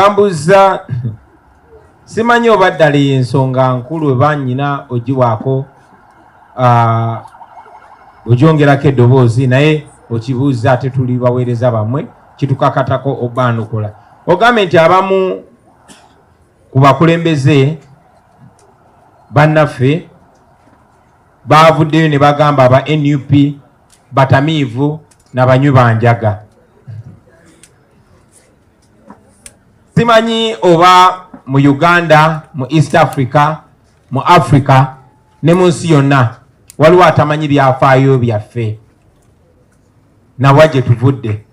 bambuza simanyi oba ddala ensonga nkulu banyina ogiwaako ogyongerako eddoboozi naye okibuuza ate tuli baweereza bammwe kitukakatako obaanukola ogambe nti abamu ku bakulembeze bannaffe baavuddeyo ne bagamba aba NUP batamiivu n'abanywi banjaga. Simanyi oba mu Uganda, mu East Africa, mu Africa ne mu nsi yonna waliwo atamanyi byafaayo byaffe nawa gye tuvudde.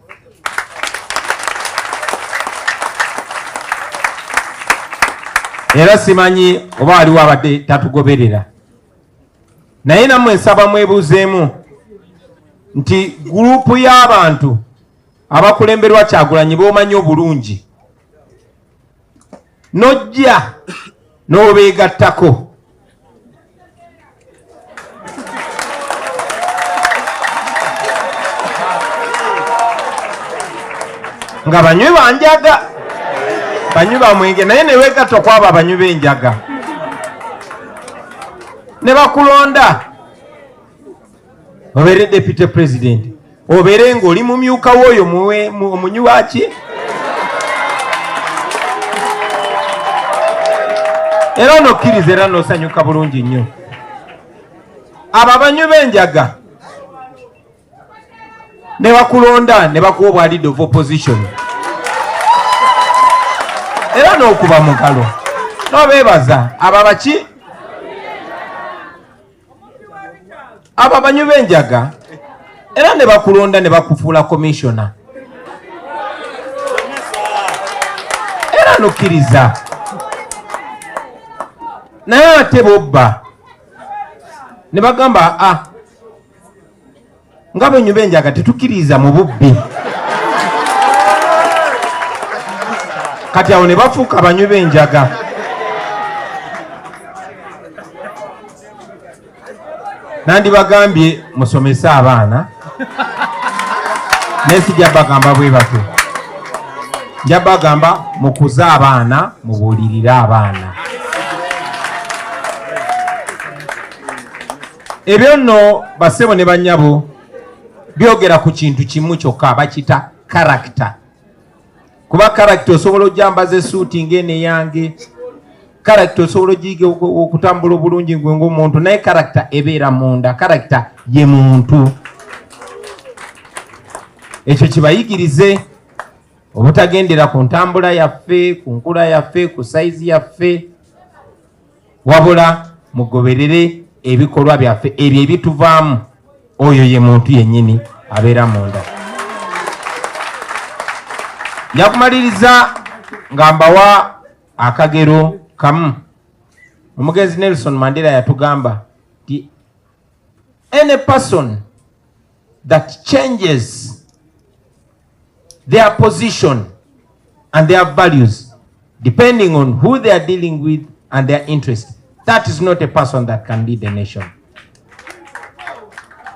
Era simanyi oba waliwo abadde tatugoberera naye nammwe nsaba mwebuuzeemu nti gurupu y'abantu abakulemberwa Kyagulanyi b'omanyi obulungi nojja n'obeegattako nga banywi banjaga banywi bamwenge naye ne weegatta kwabo abanywi b'enjaga ne bakulonda obeere deputy president obeere ng'oli mumyuka w'oyo omunywi waki era onokkiriza era n'osanyuka bulungi nnyo. Abo abanywi b'enjaga ne bakulonda ne bakuwa obwa leader of opposition era n'okuba mugalo n'obeebaza abo baki abo abanywi b'enjaga era ne bakulonda ne bakufuula commissioner era n'okkiriza naye ate bobba ne bagamba nga banywi b'enjaga tetukkiriza mu bubbi kati awo ne bafuuka abanywi b'enjaga. Nandibagambye musomese abaana naye sijja bagamba bwe batyo njja bagamba mukuze abaana mubuulirire abaana. Ebyo nno basebo ne bannyabo byogera ku kintu kimu kyokka bakita character. Kuba character osobola ojjambaza essuuti ng'eno eyange, character osobola ogiyiga okutambula obulungi gwe ng'omuntu naye character ebeera munda. Character ye muntu. Ekyo kibayigirize obutagendera ku ntambula yaffe, ku nkula yaffe, ku sayizi yaffe, wabula mugoberere ebikolwa byaffe ebyo ebituvaamu. Oyo ye muntu yennyini abeera munda. Njakumaliriza nga mbawa akagero kamu. Omugenzi Nelson Mandela yatugamba nti any person that changes their position and their values depending on who they are dealing with and their interest, that is not a person that can lead a nation.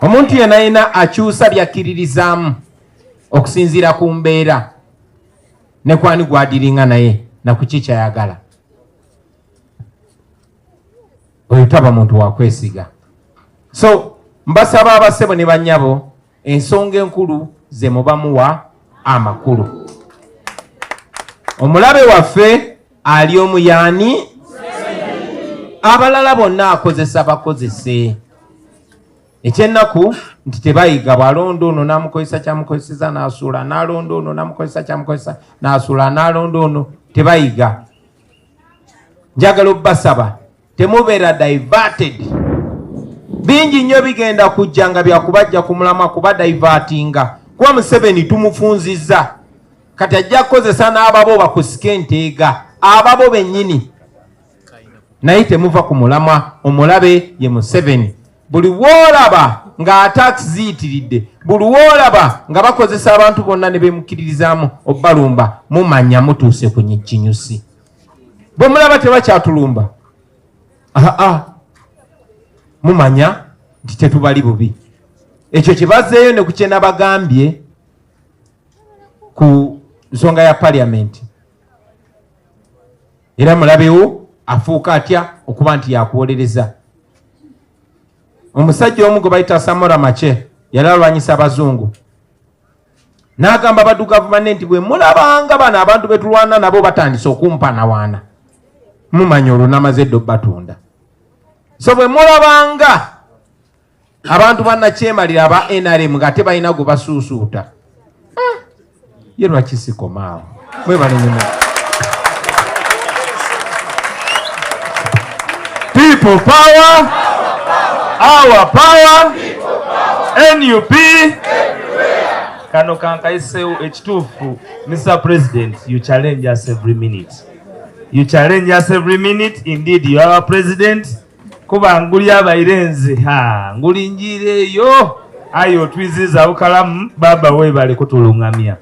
Omuntu yenayina akyusa byakkiririzaamu okusinziira ku mbeera ne kwani gwadiringa naye na kuki kyayagala, oyo taba muntu wa kwesiga. So mbasaba abasebo ne bannyabo ensonga enkulu ze mubamuwa amakulu. Omulabe waffe ali omuyani, abalala bonna akozesa bakozese. Ekyennaku nti tebayiga bwalonda ono n'amukozesa kyamukozeseza n'asuula, n'alonda ono n'amukozesa kyamukozesa n'asuula, n'alonda ono, tebayiga. Njagala obbasaba temubeera diverted. Bingi nnyo bigenda kujja nga byakubajja ku mulamwa kuba divertinga. Kuba Museveni tumufunzizza kati ajja kukozesa n'ababo bakusike enteega, ababo bennyini naye temuva ku mulamwa. Omulabe ye Museveni. Buli woolaba nga attacks ziyitiridde, buli woolaba nga bakozesa abantu bonna ne bemukkiririzaamu obbalumba, mumanya mutuuse ku kinyusi. Bwe mulaba tebakyatulumba, mumanya nti tetubali bubi. Ekyo kibazeeyo ne ku kye nabagambye ku nsonga ya parliament. era mulabewo afuuka atya okuba nti yakuwolereza. Omusajja omu gwe bayita Samora Mache yali alwanyisa abazungu n'agamba baddu gavumenti bwe mulabanga bano abantu betulwana nabo batandise okumpanawaana mumanyi olwo namaze edda batunda. So bwe mulabanga abantu bannakyemalira aba NRM nga tebalina gwe basuusuuta ye lwaki sikomaawo mwebalenyumu. People power, our power, NUP. Kano kankaisewo ekituufu. Mr. President, you challenge us every minute. You challenge us every minute. Indeed, you are our president. Kuba nguli abairenze. Nguli njireyo. Ayo twiziza ukalamu baba webale kutulungamia.